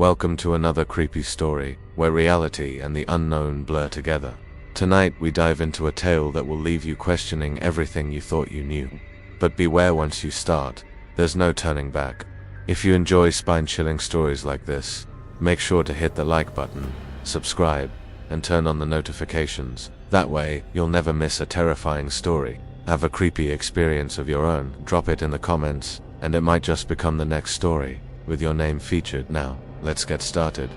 Welcome to another creepy story, where reality and the unknown blur together. Tonight we dive into a tale that will leave you questioning everything you thought you knew. But beware, once you start, there's no turning back. If you enjoy spine-chilling stories like this, make sure to hit the like button, subscribe, and turn on the notifications. That way, you'll never miss a terrifying story. Have a creepy experience of your own, drop it in the comments, and it might just become the next story, with your name featured. Now, let's get started.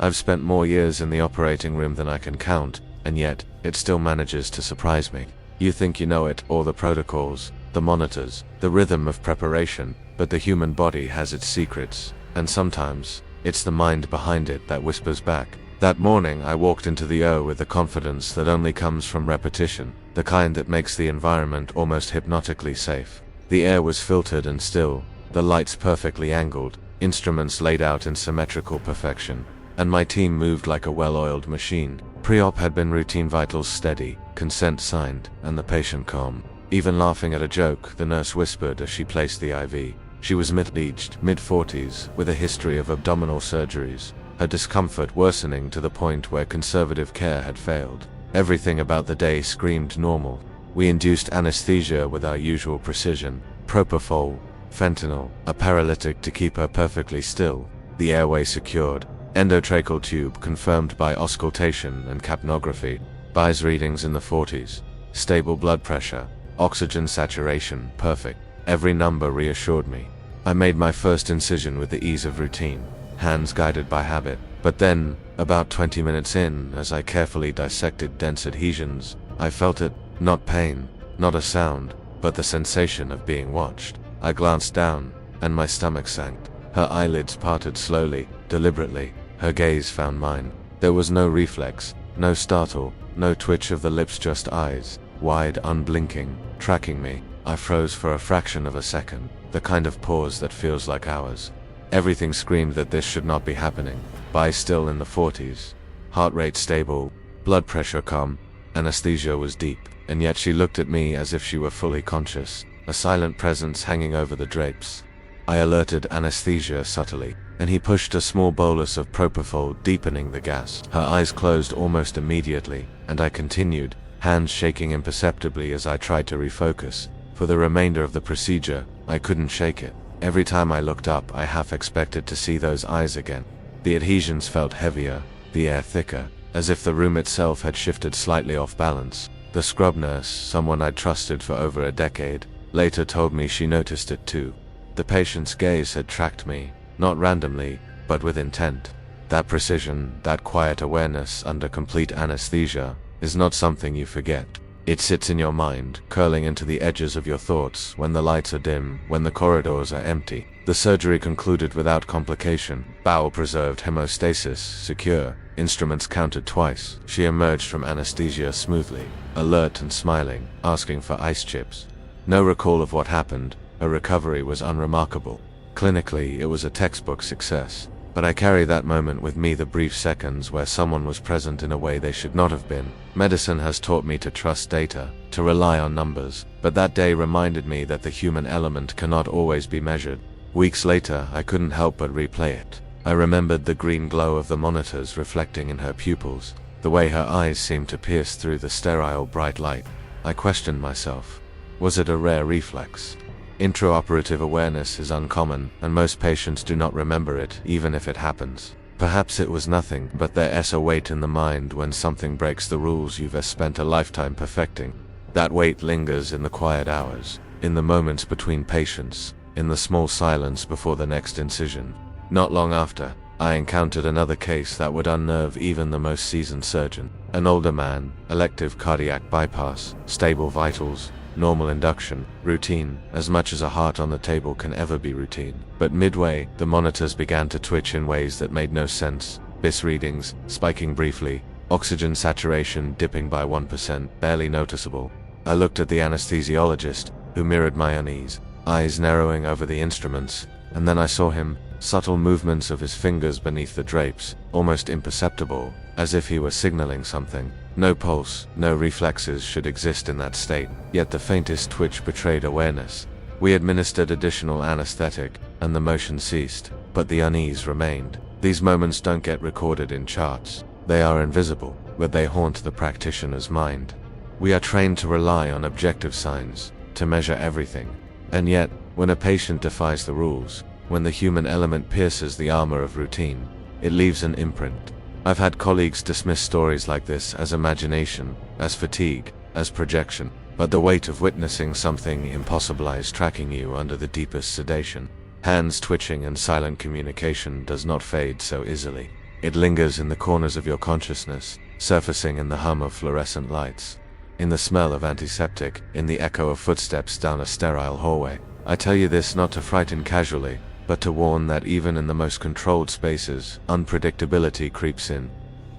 I've spent more years in the operating room than I can count, and yet, it still manages to surprise me. You think you know it, all the protocols, the monitors, the rhythm of preparation, but the human body has its secrets, and sometimes, it's the mind behind it that whispers back. That morning I walked into the OR with the confidence that only comes from repetition, the kind that makes the environment almost hypnotically safe. The air was filtered and still, the lights perfectly angled, instruments laid out in symmetrical perfection, and my team moved like a well-oiled machine. Pre-op had been routine vitals steady, consent signed, and the patient calm. Even laughing at a joke, the nurse whispered as she placed the IV. She was middle-aged, mid-40s, with a history of abdominal surgeries, her discomfort worsening to the point where conservative care had failed. Everything about the day screamed normal. We induced anesthesia with our usual precision, propofol, fentanyl, a paralytic to keep her perfectly still, the airway secured, endotracheal tube confirmed by auscultation and capnography, BIS readings in the 40s, stable blood pressure, oxygen saturation perfect. Every number reassured me. I made my first incision with the ease of routine, hands guided by habit. But then, about 20 minutes in, as I carefully dissected dense adhesions, I felt it, not pain, not a sound, but the sensation of being watched. I glanced down, and my stomach sank. Her eyelids parted slowly, deliberately. Her gaze found mine. There was no reflex, no startle, no twitch of the lips, just eyes, wide, unblinking, tracking me. I froze for a fraction of a second, the kind of pause that feels like hours. Everything screamed that this should not be happening. BIS still in the 40s, heart rate stable, blood pressure calm, anesthesia was deep, and yet she looked at me as if she were fully conscious, a silent presence hanging over the drapes. I alerted anesthesia subtly, and he pushed a small bolus of propofol, deepening the gas. Her eyes closed almost immediately, and I continued, hands shaking imperceptibly as I tried to refocus. For the remainder of the procedure, I couldn't shake it. Every time I looked up, I half expected to see those eyes again. The adhesions felt heavier, the air thicker, as if the room itself had shifted slightly off balance. The scrub nurse, someone I'd trusted for over a decade, later told me she noticed it too. The patient's gaze had tracked me, not randomly, but with intent. That precision, that quiet awareness under complete anesthesia, is not something you forget. It sits in your mind, curling into the edges of your thoughts when the lights are dim, when the corridors are empty. The surgery concluded without complication. Bowel preserved, hemostasis secure, instruments counted twice. She emerged from anesthesia smoothly, alert and smiling, asking for ice chips. No recall of what happened. Her recovery was unremarkable. Clinically, it was a textbook success. But I carry that moment with me, the brief seconds where someone was present in a way they should not have been. Medicine has taught me to trust data, to rely on numbers, but that day reminded me that the human element cannot always be measured. Weeks later, I couldn't help but replay it. I remembered the green glow of the monitors reflecting in her pupils, the way her eyes seemed to pierce through the sterile bright light. I questioned myself. Was it a rare reflex? Intraoperative awareness is uncommon, and most patients do not remember it, even if it happens. Perhaps it was nothing, but there's a weight in the mind when something breaks the rules you've spent a lifetime perfecting. That weight lingers in the quiet hours, in the moments between patients, in the small silence before the next incision. Not long after, I encountered another case that would unnerve even the most seasoned surgeon. An older man, elective cardiac bypass, stable vitals, normal induction, routine, as much as a heart on the table can ever be routine. But midway, the monitors began to twitch in ways that made no sense. BIS readings, spiking briefly, oxygen saturation dipping by 1%, barely noticeable. I looked at the anesthesiologist, who mirrored my unease, eyes narrowing over the instruments, and then I saw him, subtle movements of his fingers beneath the drapes, almost imperceptible, as if he were signaling something. No pulse, no reflexes should exist in that state, yet the faintest twitch betrayed awareness. We administered additional anesthetic, and the motion ceased, but the unease remained. These moments don't get recorded in charts. They are invisible, but they haunt the practitioner's mind. We are trained to rely on objective signs, to measure everything. And yet, when a patient defies the rules, when the human element pierces the armor of routine, it leaves an imprint. I've had colleagues dismiss stories like this as imagination, as fatigue, as projection, but the weight of witnessing something impossibilized tracking you under the deepest sedation, hands twitching and silent communication does not fade so easily. It lingers in the corners of your consciousness, surfacing in the hum of fluorescent lights, in the smell of antiseptic, in the echo of footsteps down a sterile hallway. I tell you this not to frighten casually, but to warn that even in the most controlled spaces, unpredictability creeps in.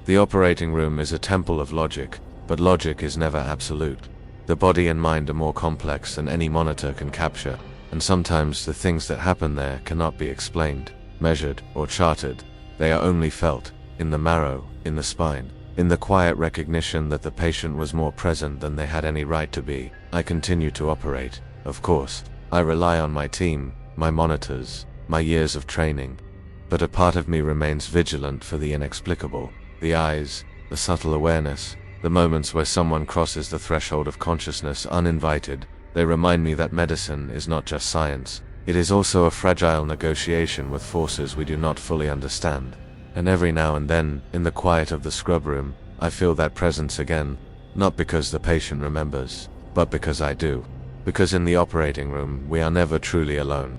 The operating room is a temple of logic, but logic is never absolute. The body and mind are more complex than any monitor can capture, and sometimes the things that happen there cannot be explained, measured, or charted. They are only felt, in the marrow, in the spine, in the quiet recognition that the patient was more present than they had any right to be. I continue to operate, of course. I rely on my team, my monitors, my years of training. But a part of me remains vigilant for the inexplicable. The eyes, the subtle awareness, the moments where someone crosses the threshold of consciousness uninvited. They remind me that medicine is not just science. It is also a fragile negotiation with forces we do not fully understand. And every now and then, in the quiet of the scrub room, I feel that presence again, not because the patient remembers, but because I do. Because in the operating room, we are never truly alone.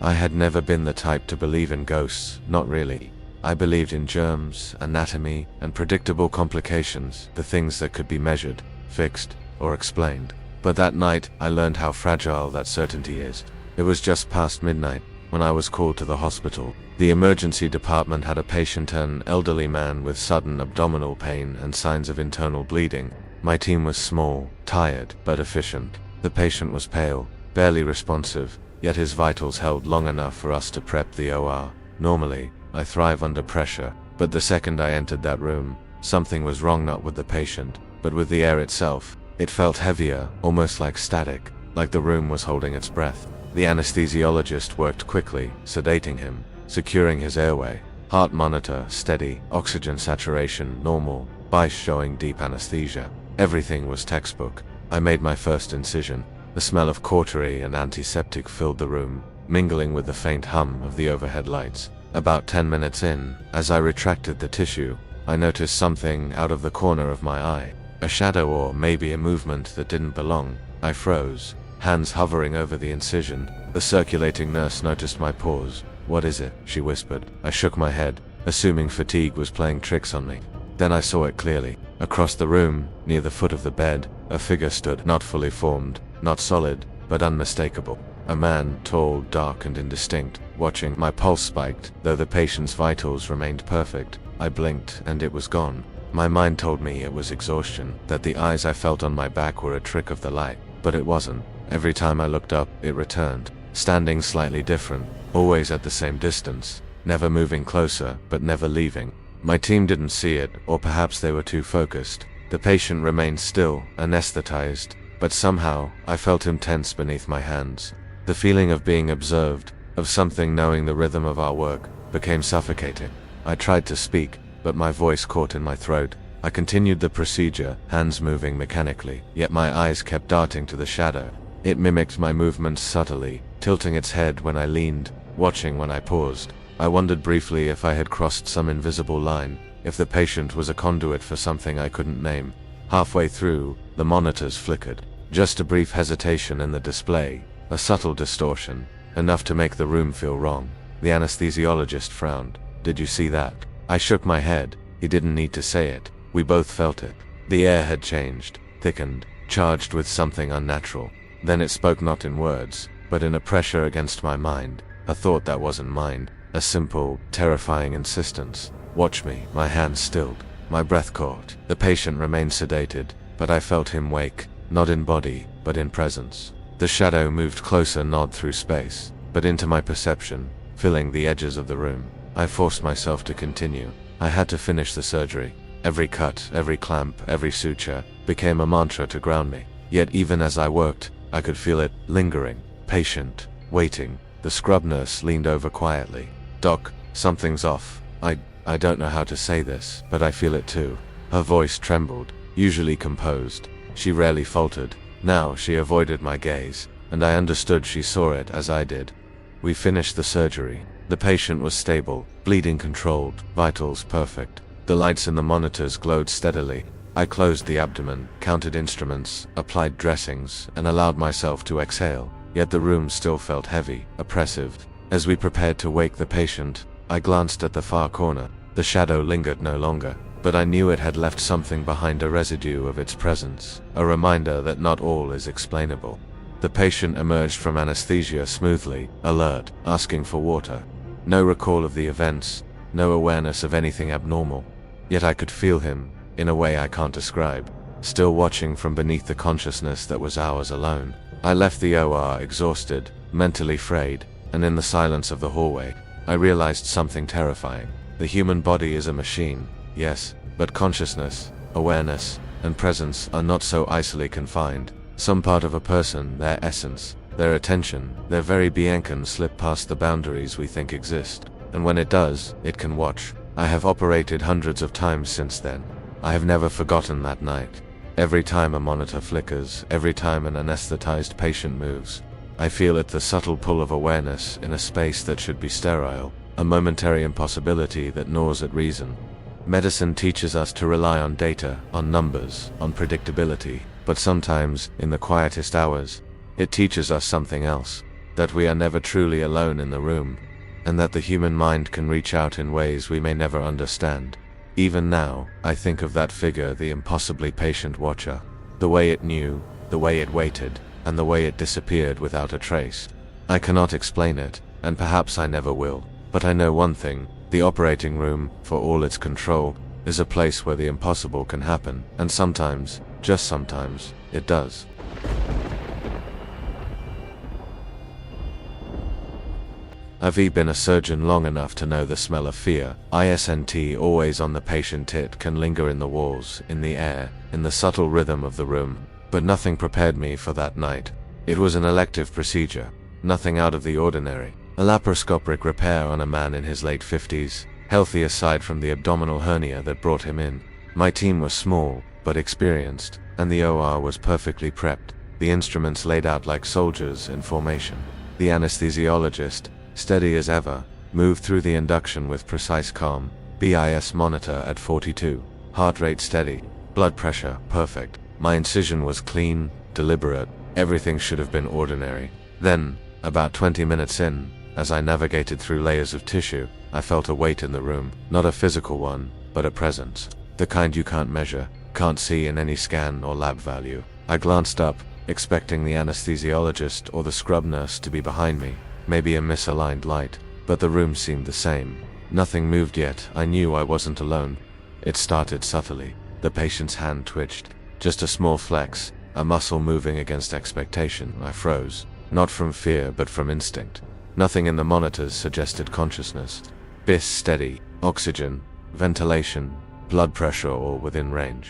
I had never been the type to believe in ghosts, not really. I believed in germs, anatomy, and predictable complications, the things that could be measured, fixed, or explained. But that night, I learned how fragile that certainty is. It was just past midnight, when I was called to the hospital. The emergency department had a patient, an elderly man with sudden abdominal pain and signs of internal bleeding. My team was small, tired, but efficient. The patient was pale, barely responsive, yet his vitals held long enough for us to prep the OR. Normally, I thrive under pressure, but the second I entered that room, something was wrong, not with the patient, but with the air itself. It felt heavier, almost like static, like the room was holding its breath. The anesthesiologist worked quickly, sedating him, securing his airway. Heart monitor, steady, oxygen saturation, normal, BICE showing deep anesthesia. Everything was textbook. I made my first incision. The smell of cautery and antiseptic filled the room, mingling with the faint hum of the overhead lights. About 10 minutes in, as I retracted the tissue, I noticed something out of the corner of my eye. A shadow, or maybe a movement that didn't belong. I froze, hands hovering over the incision. The circulating nurse noticed my pause. "What is it?" she whispered. I shook my head, assuming fatigue was playing tricks on me. Then I saw it clearly. Across the room, near the foot of the bed, a figure stood, not fully formed, not solid, but unmistakable. A man, tall, dark, and indistinct, watching. My pulse spiked, though the patient's vitals remained perfect. I blinked, and it was gone. My mind told me it was exhaustion, that the eyes I felt on my back were a trick of the light, but it wasn't. Every time I looked up, it returned, standing slightly different, always at the same distance, never moving closer, but never leaving. My team didn't see it, or perhaps they were too focused. The patient remained still, anesthetized, but somehow, I felt him tense beneath my hands. The feeling of being observed, of something knowing the rhythm of our work, became suffocating. I tried to speak, but my voice caught in my throat. I continued the procedure, hands moving mechanically, yet my eyes kept darting to the shadow. It mimicked my movements subtly, tilting its head when I leaned, watching when I paused. I wondered briefly if I had crossed some invisible line, if the patient was a conduit for something I couldn't name. Halfway through, the monitors flickered. Just a brief hesitation in the display, a subtle distortion, enough to make the room feel wrong. The anesthesiologist frowned. "Did you see that?" I shook my head. He didn't need to say it. We both felt it. The air had changed, thickened, charged with something unnatural. Then it spoke, not in words, but in a pressure against my mind, a thought that wasn't mine, a simple, terrifying insistence. "Watch me." My hands stilled, my breath caught. The patient remained sedated, but I felt him wake, not in body, but in presence. The shadow moved closer, not through space, but into my perception, filling the edges of the room. I forced myself to continue. I had to finish the surgery. Every cut, every clamp, every suture, became a mantra to ground me. Yet even as I worked, I could feel it lingering, patient, waiting. The scrub nurse leaned over quietly. "Doc, something's off. I don't know how to say this, but I feel it too." Her voice trembled, usually composed. She rarely faltered. Now she avoided my gaze, and I understood she saw it as I did. We finished the surgery. The patient was stable, bleeding controlled, vitals perfect. The lights in the monitors glowed steadily. I closed the abdomen, counted instruments, applied dressings, and allowed myself to exhale. Yet the room still felt heavy, oppressive. As we prepared to wake the patient, I glanced at the far corner. The shadow lingered no longer, but I knew it had left something behind, a residue of its presence, a reminder that not all is explainable. The patient emerged from anesthesia smoothly, alert, asking for water. No recall of the events, no awareness of anything abnormal. Yet I could feel him, in a way I can't describe, still watching from beneath the consciousness that was ours alone. I left the OR exhausted, mentally frayed, and in the silence of the hallway, I realized something terrifying. The human body is a machine, yes, but consciousness, awareness, and presence are not so easily confined. Some part of a person, their essence, their attention, their very being can slip past the boundaries we think exist, and when it does, it can watch. I have operated hundreds of times since then. I have never forgotten that night. Every time a monitor flickers, every time an anesthetized patient moves, I feel it, the subtle pull of awareness in a space that should be sterile, a momentary impossibility that gnaws at reason. Medicine teaches us to rely on data, on numbers, on predictability, but sometimes, in the quietest hours, it teaches us something else, that we are never truly alone in the room, and that the human mind can reach out in ways we may never understand. Even now, I think of that figure, the impossibly patient watcher, the way it knew, the way it waited, and the way it disappeared without a trace. I cannot explain it, and perhaps I never will, but I know one thing: the operating room, for all its control, is a place where the impossible can happen, and sometimes, just sometimes, it does. I've been a surgeon long enough to know the smell of fear. ISNT, always on the patient. It can linger in the walls, in the air, in the subtle rhythm of the room. But nothing prepared me for that night. It was an elective procedure, nothing out of the ordinary. A laparoscopic repair on a man in his late 50s, healthy aside from the abdominal hernia that brought him in. My team was small, but experienced, and the OR was perfectly prepped. The instruments laid out like soldiers in formation. The anesthesiologist, steady as ever, moved through the induction with precise calm. BIS monitor at 42. Heart rate steady. Blood pressure perfect. My incision was clean, deliberate. Everything should have been ordinary. Then, about 20 minutes in, as I navigated through layers of tissue, I felt a weight in the room. Not a physical one, but a presence. The kind you can't measure, can't see in any scan or lab value. I glanced up, expecting the anesthesiologist or the scrub nurse to be behind me. Maybe a misaligned light, but the room seemed the same. Nothing moved yet. I knew I wasn't alone. It started subtly. The patient's hand twitched. Just a small flex, a muscle moving against expectation. I froze. Not from fear, but from instinct. Nothing in the monitors suggested consciousness. BIS steady, oxygen, ventilation, blood pressure all within range.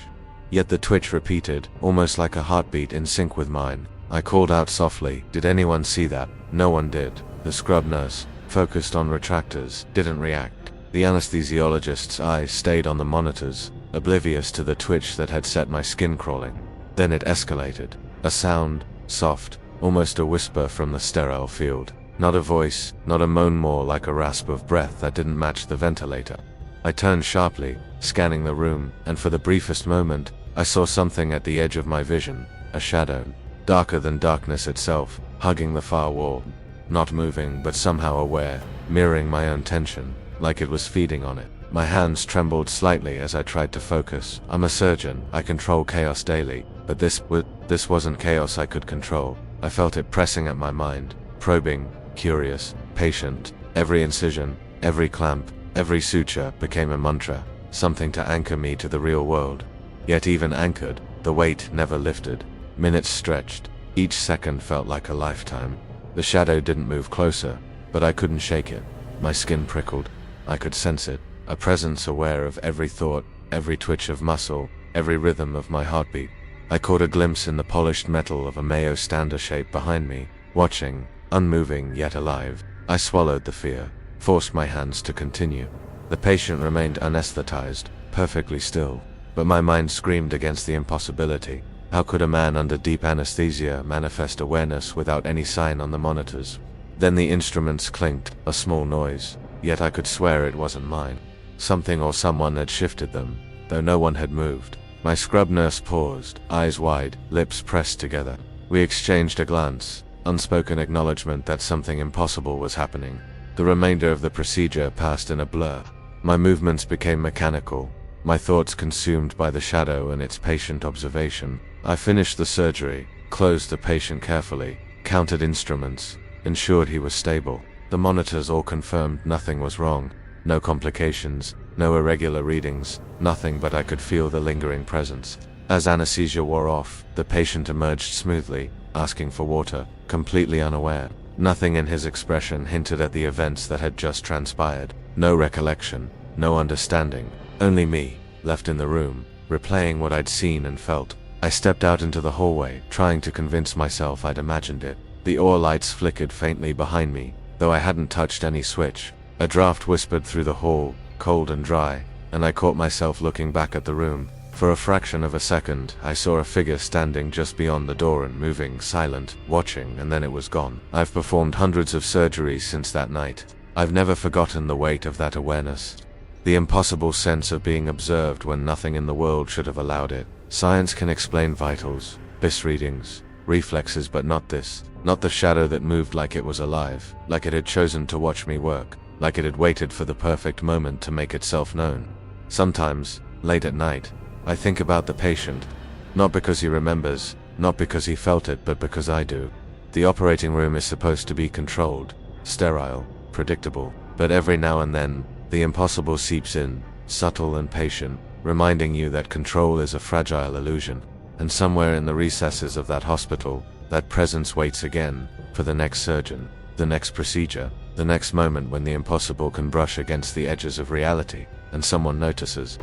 Yet the twitch repeated, almost like a heartbeat in sync with mine. I called out softly, "Did anyone see that?" No one did. The scrub nurse, focused on retractors, didn't react. The anesthesiologist's eyes stayed on the monitors, oblivious to the twitch that had set my skin crawling. Then it escalated. A sound, soft, almost a whisper from the sterile field. Not a voice, not a moan, more like a rasp of breath that didn't match the ventilator. I turned sharply, scanning the room, and for the briefest moment, I saw something at the edge of my vision. A shadow, darker than darkness itself, hugging the far wall. Not moving, but somehow aware, mirroring my own tension, like it was feeding on it. My hands trembled slightly as I tried to focus. I'm a surgeon, I control chaos daily, but this wasn't chaos I could control. I felt it pressing at my mind, probing, curious, patient. Every incision, every clamp, every suture became a mantra, something to anchor me to the real world. Yet even anchored, the weight never lifted. Minutes stretched. Each second felt like a lifetime. The shadow didn't move closer, but I couldn't shake it. My skin prickled. I could sense it. A presence aware of every thought, every twitch of muscle, every rhythm of my heartbeat. I caught a glimpse in the polished metal of a Mayo stander shape behind me, watching, unmoving yet alive. I swallowed the fear, forced my hands to continue. The patient remained anesthetized, perfectly still, but my mind screamed against the impossibility. How could a man under deep anesthesia manifest awareness without any sign on the monitors? Then the instruments clinked, a small noise, yet I could swear it wasn't mine. Something or someone had shifted them, though no one had moved. My scrub nurse paused, eyes wide, lips pressed together. We exchanged a glance, unspoken acknowledgement that something impossible was happening. The remainder of the procedure passed in a blur. My movements became mechanical, my thoughts consumed by the shadow and its patient observation. I finished the surgery, closed the patient carefully, counted instruments, ensured he was stable. The monitors all confirmed nothing was wrong. No complications, no irregular readings, nothing, but I could feel the lingering presence. As anesthesia wore off, the patient emerged smoothly, asking for water, completely unaware. Nothing in his expression hinted at the events that had just transpired. No recollection, no understanding, only me, left in the room, replaying what I'd seen and felt. I stepped out into the hallway, trying to convince myself I'd imagined it. The oar lights flickered faintly behind me, though I hadn't touched any switch. A draft whispered through the hall, cold and dry, and I caught myself looking back at the room. For a fraction of a second, I saw a figure standing just beyond the door and moving, silent, watching, and then it was gone. I've performed hundreds of surgeries since that night. I've never forgotten the weight of that awareness. The impossible sense of being observed when nothing in the world should have allowed it. Science can explain vitals, BIS readings, reflexes, but not this. Not the shadow that moved like it was alive, like it had chosen to watch me work, like it had waited for the perfect moment to make itself known. Sometimes, late at night, I think about the patient, not because he remembers, not because he felt it, but because I do. The operating room is supposed to be controlled, sterile, predictable, but every now and then, the impossible seeps in, subtle and patient, reminding you that control is a fragile illusion. And somewhere in the recesses of that hospital, that presence waits again, for the next surgeon, the next procedure, the next moment when the impossible can brush against the edges of reality, and someone notices.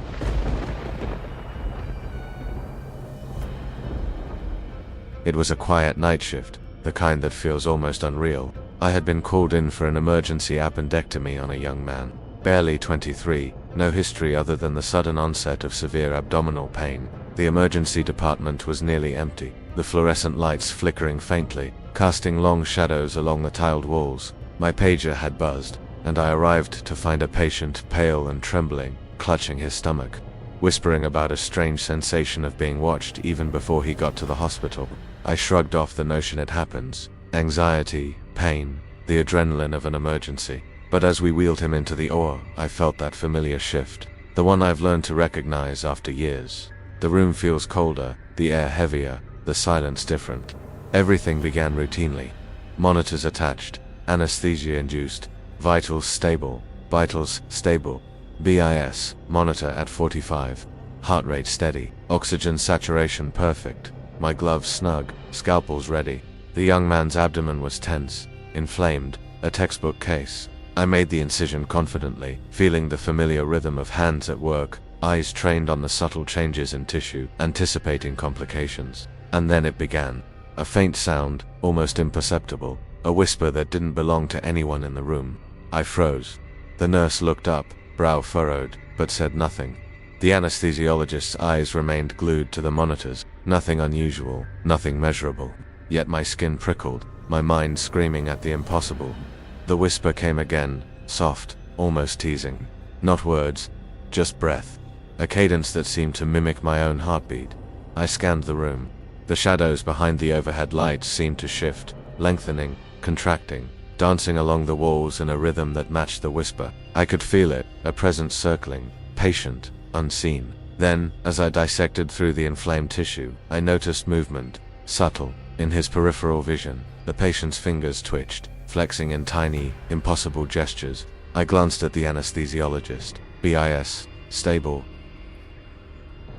It was a quiet night shift, the kind that feels almost unreal. I had been called in for an emergency appendectomy on a young man, barely 23, no history other than the sudden onset of severe abdominal pain. The emergency department was nearly empty, the fluorescent lights flickering faintly, casting long shadows along the tiled walls. My pager had buzzed, and I arrived to find a patient pale and trembling, clutching his stomach, whispering about a strange sensation of being watched even before he got to the hospital. I shrugged off the notion it happens. Anxiety, pain, the adrenaline of an emergency. But as we wheeled him into the OR, I felt that familiar shift, the one I've learned to recognize after years. The room feels colder, the air heavier, the silence different. Everything began routinely. Monitors attached, anesthesia induced, vitals stable, BIS, monitor at 45, heart rate steady, oxygen saturation perfect, my gloves snug, scalpels ready. The young man's abdomen was tense, inflamed, a textbook case. I made the incision confidently, feeling the familiar rhythm of hands at work, eyes trained on the subtle changes in tissue, anticipating complications. And then it began. A faint sound, almost imperceptible, a whisper that didn't belong to anyone in the room. I froze. The nurse looked up, brow furrowed, but said nothing. The anesthesiologist's eyes remained glued to the monitors. Nothing unusual, nothing measurable. Yet my skin prickled, my mind screaming at the impossible. The whisper came again, soft, almost teasing. Not words, just breath. A cadence that seemed to mimic my own heartbeat. I scanned the room. The shadows behind the overhead lights seemed to shift, lengthening, contracting, dancing along the walls in a rhythm that matched the whisper. I could feel it, a presence circling, patient, unseen. Then, as I dissected through the inflamed tissue, I noticed movement, subtle, in his peripheral vision. The patient's fingers twitched, flexing in tiny, impossible gestures. I glanced at the anesthesiologist. BIS, stable.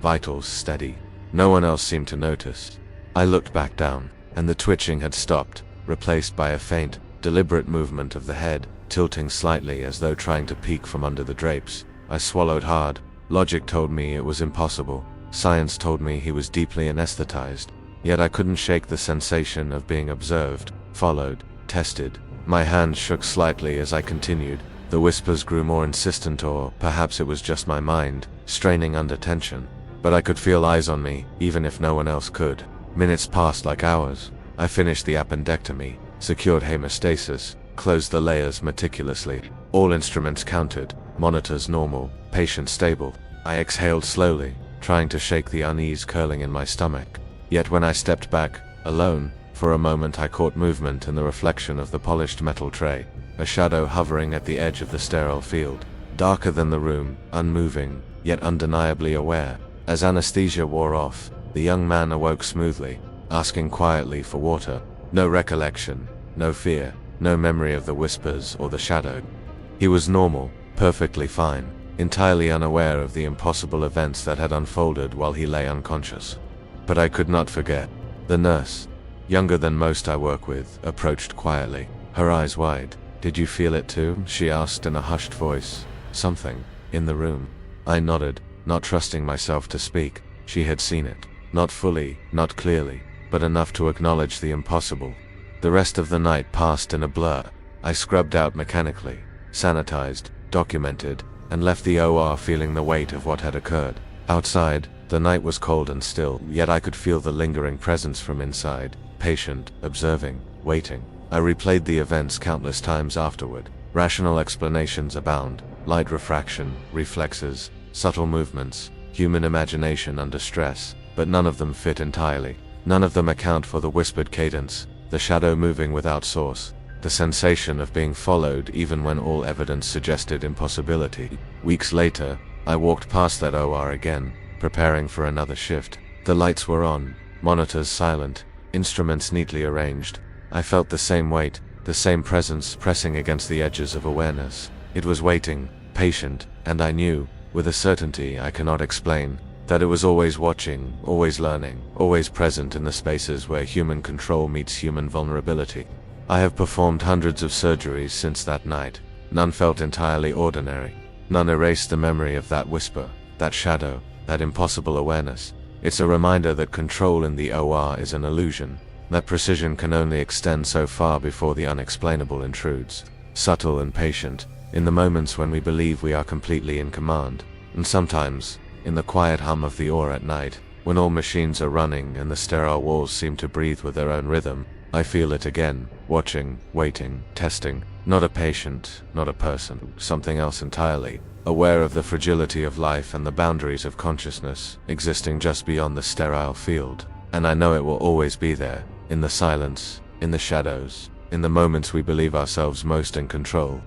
Vitals steady. No one else seemed to notice. I looked back down, and the twitching had stopped, replaced by a faint, deliberate movement of the head, tilting slightly as though trying to peek from under the drapes. I swallowed hard. Logic told me it was impossible. Science told me he was deeply anesthetized, yet I couldn't shake the sensation of being observed, followed, tested. My hands shook slightly as I continued. The whispers grew more insistent, or perhaps it was just my mind, straining under tension. But I could feel eyes on me, even if no one else could. Minutes passed like hours. I finished the appendectomy, secured hemostasis, closed the layers meticulously. All instruments counted, monitors normal, patient stable. I exhaled slowly, trying to shake the unease curling in my stomach. Yet when I stepped back, alone, for a moment I caught movement in the reflection of the polished metal tray, a shadow hovering at the edge of the sterile field, darker than the room, unmoving, yet undeniably aware. As anesthesia wore off, the young man awoke smoothly, asking quietly for water. No recollection, no fear, no memory of the whispers or the shadow. He was normal, perfectly fine, entirely unaware of the impossible events that had unfolded while he lay unconscious. But I could not forget. The nurse, younger than most I work with, approached quietly, her eyes wide. "Did you feel it too?" she asked in a hushed voice. "Something in the room." I nodded, not trusting myself to speak. She had seen it. Not fully, not clearly, but enough to acknowledge the impossible. The rest of the night passed in a blur. I scrubbed out mechanically, sanitized, documented, and left the OR feeling the weight of what had occurred. Outside, the night was cold and still, yet I could feel the lingering presence from inside, patient, observing, waiting. I replayed the events countless times afterward. Rational explanations abound: light refraction, reflexes, subtle movements, human imagination under stress, but none of them fit entirely. None of them account for the whispered cadence, the shadow moving without source, the sensation of being followed even when all evidence suggested impossibility. Weeks later, I walked past that OR again, preparing for another shift. The lights were on, monitors silent, instruments neatly arranged. I felt the same weight, the same presence pressing against the edges of awareness. It was waiting, patient, and I knew, with a certainty I cannot explain, that it was always watching, always learning, always present in the spaces where human control meets human vulnerability. I have performed hundreds of surgeries since that night. None felt entirely ordinary. None erased the memory of that whisper, that shadow, that impossible awareness. It's a reminder that control in the OR is an illusion, that precision can only extend so far before the unexplainable intrudes. Subtle and patient, in the moments when we believe we are completely in command, and sometimes, in the quiet hum of the OR at night, when all machines are running and the sterile walls seem to breathe with their own rhythm, I feel it again, watching, waiting, testing, not a patient, not a person, something else entirely, aware of the fragility of life and the boundaries of consciousness, existing just beyond the sterile field. And I know it will always be there, in the silence, in the shadows, in the moments we believe ourselves most in control.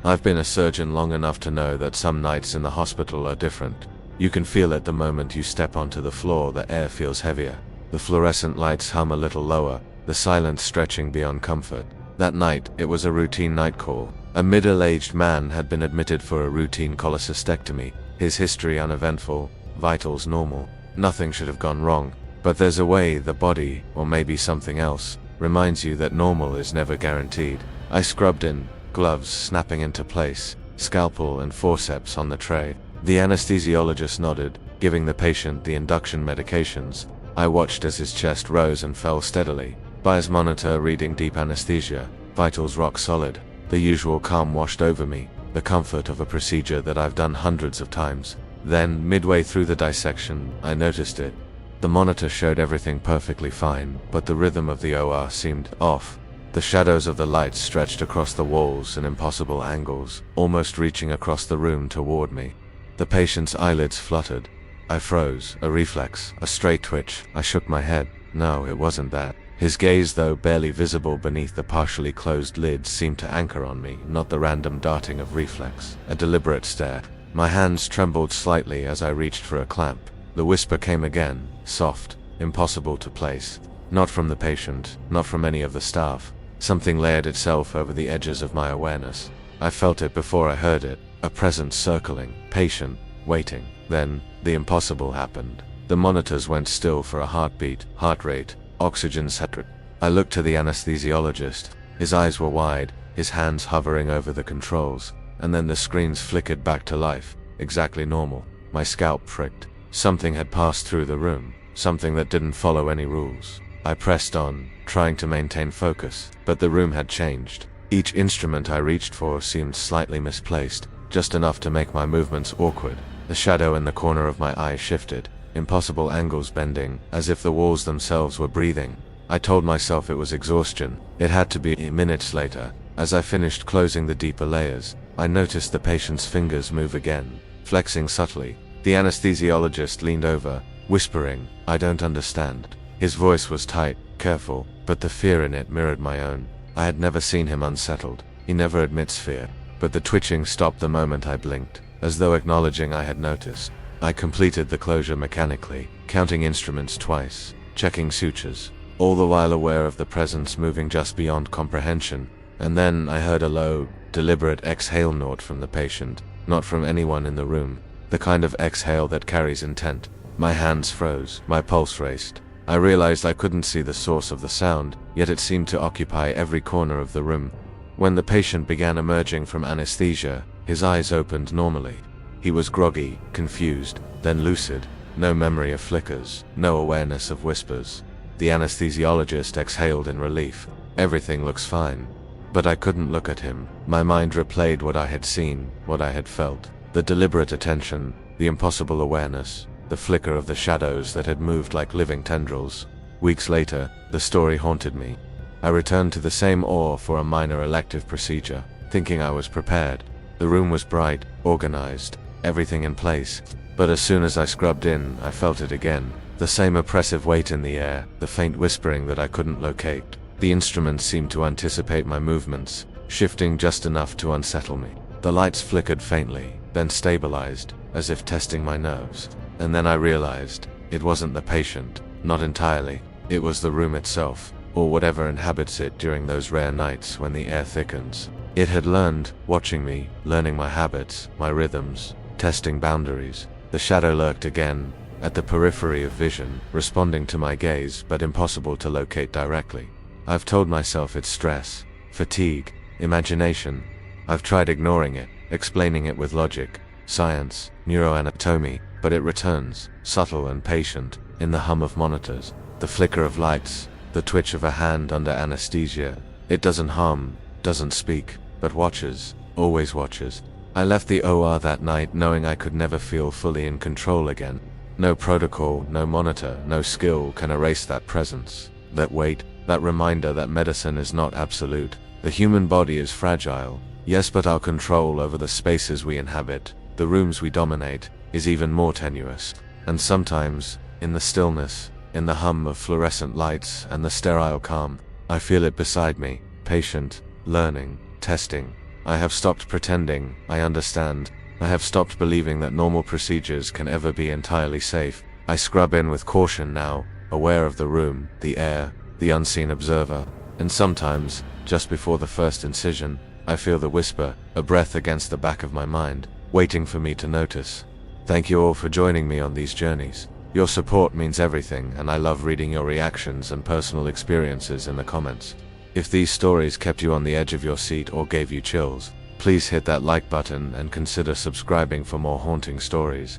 I've been a surgeon long enough to know that some nights in the hospital are different. You can feel it the moment you step onto the floor. The air feels heavier. The fluorescent lights hum a little lower, the silence stretching beyond comfort. That night, it was a routine night call. A middle-aged man had been admitted for a routine cholecystectomy, his history uneventful, vitals normal. Nothing should have gone wrong, but there's a way the body, or maybe something else, reminds you that normal is never guaranteed. I scrubbed in, gloves snapping into place, scalpel and forceps on the tray. The anesthesiologist nodded, giving the patient the induction medications. I watched as his chest rose and fell steadily. By his monitor reading deep anesthesia, vitals rock solid. The usual calm washed over me, the comfort of a procedure that I've done hundreds of times. Then, midway through the dissection, I noticed it. The monitor showed everything perfectly fine, but the rhythm of the OR seemed off. The shadows of the lights stretched across the walls in impossible angles, almost reaching across the room toward me. The patient's eyelids fluttered. I froze, a reflex, a stray twitch. I shook my head. No, it wasn't that. His gaze, though barely visible beneath the partially closed lids, seemed to anchor on me, not the random darting of reflex. A deliberate stare. My hands trembled slightly as I reached for a clamp. The whisper came again, soft, impossible to place. Not from the patient, not from any of the staff. Something layered itself over the edges of my awareness. I felt it before I heard it, a presence circling, patient, waiting. Then, the impossible happened. The monitors went still for a heartbeat, heart rate, oxygen saturate. I looked to the anesthesiologist. His eyes were wide, his hands hovering over the controls. and then the screens flickered back to life, exactly normal. My scalp pricked. Something had passed through the room, something that didn't follow any rules. I pressed on, trying to maintain focus, but the room had changed. Each instrument I reached for seemed slightly misplaced, just enough to make my movements awkward. The shadow in the corner of my eye shifted, impossible angles bending, as if the walls themselves were breathing. I told myself it was exhaustion. It had to be. Minutes later, as I finished closing the deeper layers, I noticed the patient's fingers move again, flexing subtly. The anesthesiologist leaned over, whispering, "I don't understand." His voice was tight, careful, but the fear in it mirrored my own. I had never seen him unsettled. He never admits fear. But the twitching stopped the moment I blinked, as though acknowledging I had noticed. I completed the closure mechanically, counting instruments twice, checking sutures, all the while aware of the presence moving just beyond comprehension. And then I heard a low, deliberate exhale note from the patient, not from anyone in the room, the kind of exhale that carries intent. My hands froze, my pulse raced. I realized I couldn't see the source of the sound, yet it seemed to occupy every corner of the room. When the patient began emerging from anesthesia, his eyes opened normally. He was groggy, confused, then lucid. No memory of flickers, no awareness of whispers. The anesthesiologist exhaled in relief. "Everything looks fine." But I couldn't look at him. My mind replayed what I had seen, what I had felt. The deliberate attention, the impossible awareness, the flicker of the shadows that had moved like living tendrils. Weeks later, the story haunted me. I returned to the same OR for a minor elective procedure, thinking I was prepared. The room was bright, organized, everything in place. But as soon as I scrubbed in, I felt it again. The same oppressive weight in the air, the faint whispering that I couldn't locate. The instruments seemed to anticipate my movements, shifting just enough to unsettle me. The lights flickered faintly, then stabilized, as if testing my nerves. And then I realized, it wasn't the patient, not entirely. It was the room itself, or whatever inhabits it during those rare nights when the air thickens. It had learned, watching me, learning my habits, my rhythms, testing boundaries. The shadow lurked again, at the periphery of vision, responding to my gaze, but impossible to locate directly. I've told myself it's stress, fatigue, imagination. I've tried ignoring it, explaining it with logic, science, neuroanatomy, but it returns, subtle and patient, in the hum of monitors, the flicker of lights, the twitch of a hand under anesthesia. It doesn't hum, doesn't speak, but watches, always watches. I left the OR that night knowing I could never feel fully in control again. No protocol, no monitor, no skill can erase that presence, that weight, that reminder that medicine is not absolute. The human body is fragile, yes, but our control over the spaces we inhabit, the rooms we dominate, is even more tenuous. And sometimes, in the stillness, in the hum of fluorescent lights and the sterile calm, I feel it beside me, patient, learning, testing. I have stopped pretending I understand. I have stopped believing that normal procedures can ever be entirely safe. I scrub in with caution now, aware of the room, the air, the unseen observer. And sometimes, just before the first incision, I feel the whisper, a breath against the back of my mind, waiting for me to notice. Thank you all for joining me on these journeys. Your support means everything, and I love reading your reactions and personal experiences in the comments. If these stories kept you on the edge of your seat or gave you chills, please hit that like button and consider subscribing for more haunting stories.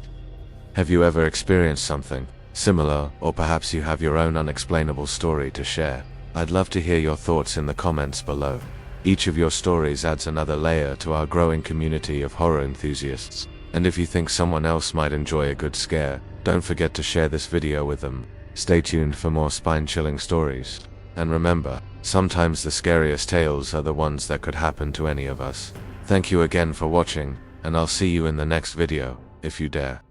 Have you ever experienced something similar, or perhaps you have your own unexplainable story to share? I'd love to hear your thoughts in the comments below. Each of your stories adds another layer to our growing community of horror enthusiasts. And if you think someone else might enjoy a good scare, don't forget to share this video with them. Stay tuned for more spine-chilling stories. And remember, sometimes the scariest tales are the ones that could happen to any of us. Thank you again for watching, and I'll see you in the next video, if you dare.